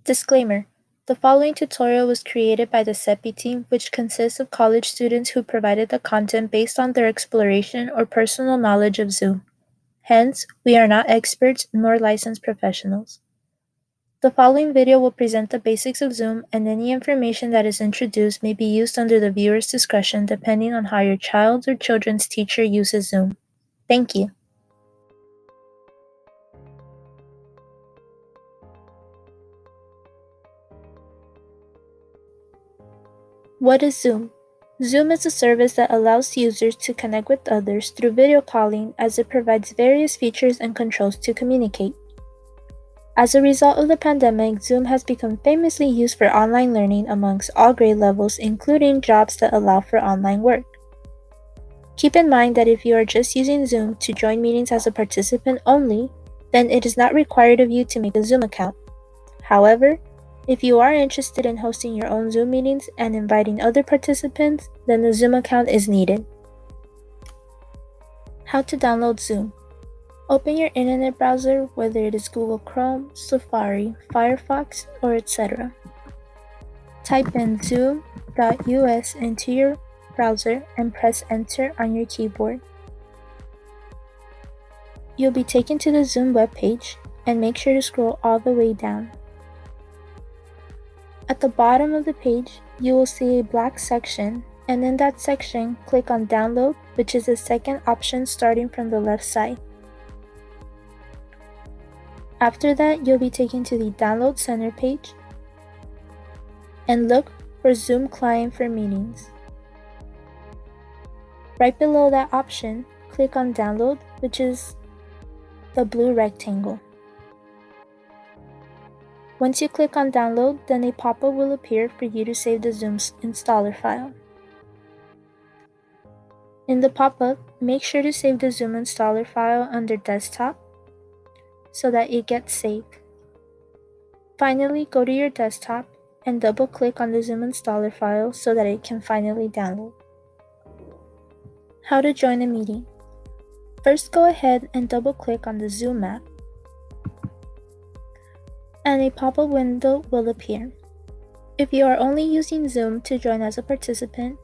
Disclaimer: the following tutorial was created by the CEPI team, which consists of college students who provided the content based on their exploration or personal knowledge of Zoom. Hence, we are not experts nor licensed professionals. The following video will present the basics of Zoom, and any information that is introduced may be used under the viewer's discretion depending on how your child's or children's teacher uses Zoom. Thank you. What is Zoom? Zoom is a service that allows users to connect with others through video calling, as it provides various features and controls to communicate. As a result of the pandemic, Zoom has become famously used for online learning amongst all grade levels, including jobs that allow for online work. Keep in mind that if you are just using Zoom to join meetings as a participant only, then it is not required of you to make a Zoom account. However, if you are interested in hosting your own Zoom meetings and inviting other participants, then the Zoom account is needed. How to download Zoom. Open your internet browser, whether it is Google Chrome, Safari, Firefox, or etc. Type in zoom.us into your browser and press enter on your keyboard. You'll be taken to the Zoom webpage, and make sure to scroll all the way down. At the bottom of the page, you will see a black section, and in that section, click on Download, which is the second option starting from the left side. After that, you'll be taken to the Download Center page, and look for Zoom Client for Meetings. Right below that option, click on Download, which is the blue rectangle. Once you click on Download, then a pop-up will appear for you to save the Zoom's installer file. In the pop-up, make sure to save the Zoom installer file under Desktop so that it gets saved. Finally, go to your desktop and double-click on the Zoom installer file so that it can finally download. How to join a meeting. First, go ahead and double-click on the Zoom app, and a pop-up window will appear. If you are only using Zoom to join as a participant,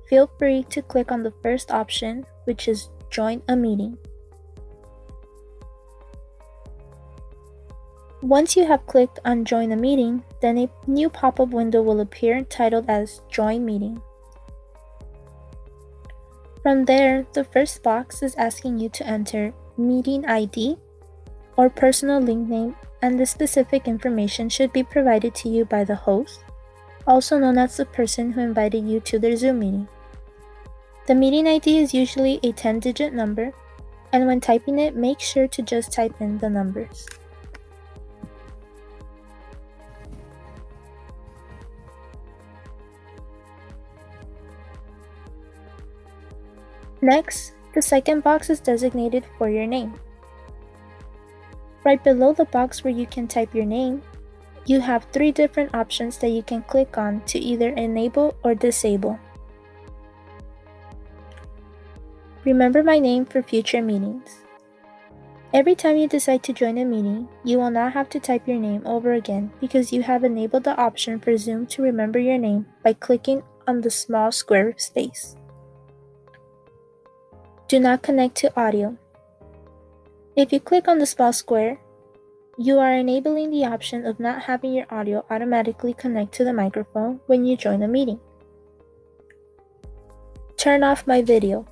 feel free to click on the first option, which is Join a Meeting. Once you have clicked on Join a Meeting, then a new pop-up window will appear titled as Join Meeting. From there, the first box is asking you to enter meeting ID or personal link name, and the specific information should be provided to you by the host, also known as the person who invited you to their Zoom meeting. The meeting ID is usually a 10-digit number, and when typing it, make sure to just type in the numbers. Next, the second box is designated for your name. Right below the box where you can type your name, you have 3 different options that you can click on to either enable or disable. Remember my name for future meetings. Every time you decide to join a meeting, you will not have to type your name over again because you have enabled the option for Zoom to remember your name by clicking on the small square space. Do not connect to audio. If you click on the small square, you are enabling the option of not having your audio automatically connect to the microphone when you join a meeting. Turn off my video.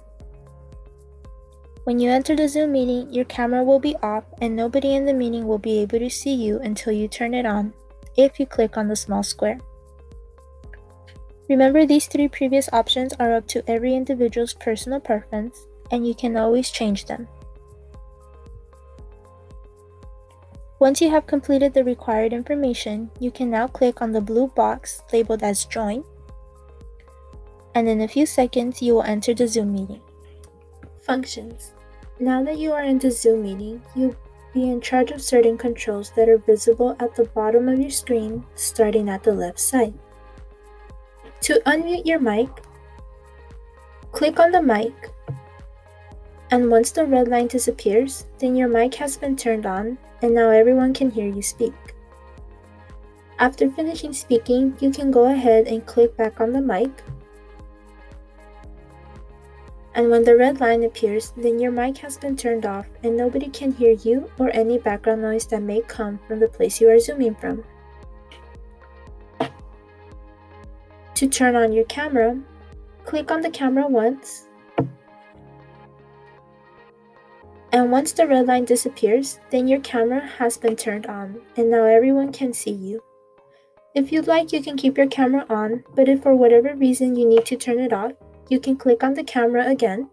When you enter the Zoom meeting, your camera will be off and nobody in the meeting will be able to see you until you turn it on if you click on the small square. Remember, these 3 previous options are up to every individual's personal preference, and you can always change them. Once you have completed the required information, you can now click on the blue box labeled as Join, and in a few seconds you will enter the Zoom meeting. Functions. Now that you are in the Zoom meeting, you'll be in charge of certain controls that are visible at the bottom of your screen, starting at the left side. To unmute your mic, click on the mic, and once the red line disappears, then your mic has been turned on and now everyone can hear you speak. After finishing speaking, you can go ahead and click back on the mic. And when the red line appears, then your mic has been turned off and nobody can hear you or any background noise that may come from the place you are Zooming from. To turn on your camera, click on the camera once. And once the red line disappears, then your camera has been turned on and now everyone can see you. If you'd like, you can keep your camera on, but if for whatever reason you need to turn it off, you can click on the camera again.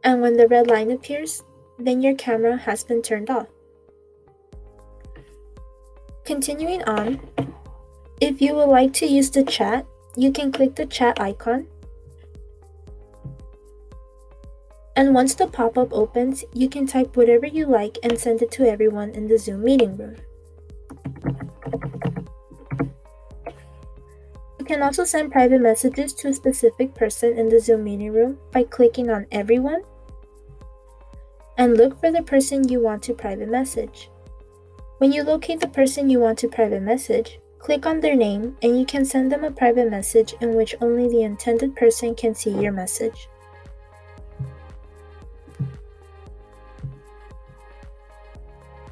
And when the red line appears, then your camera has been turned off. Continuing on, if you would like to use the chat, you can click the chat icon. And once the pop-up opens, you can type whatever you like and send it to everyone in the Zoom meeting room. You can also send private messages to a specific person in the Zoom meeting room by clicking on Everyone and look for the person you want to private message. When you locate the person you want to private message, click on their name and you can send them a private message in which only the intended person can see your message.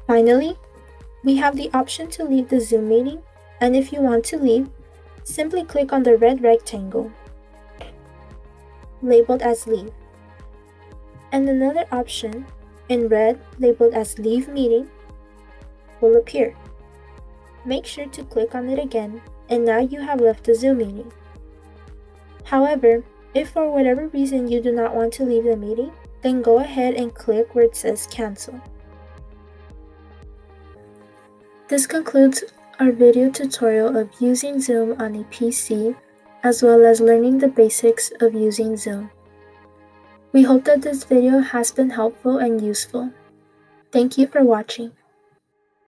Finally, we have the option to leave the Zoom meeting, and if you want to leave, simply click on the red rectangle labeled as Leave, and another option in red labeled as Leave Meeting will appear. Make sure to click on it again, and now you have left the Zoom meeting. However, if for whatever reason you do not want to leave the meeting, then go ahead and click where it says Cancel. This concludes our video tutorial of using Zoom on a PC, as well as learning the basics of using Zoom. We hope that this video has been helpful and useful. Thank you for watching.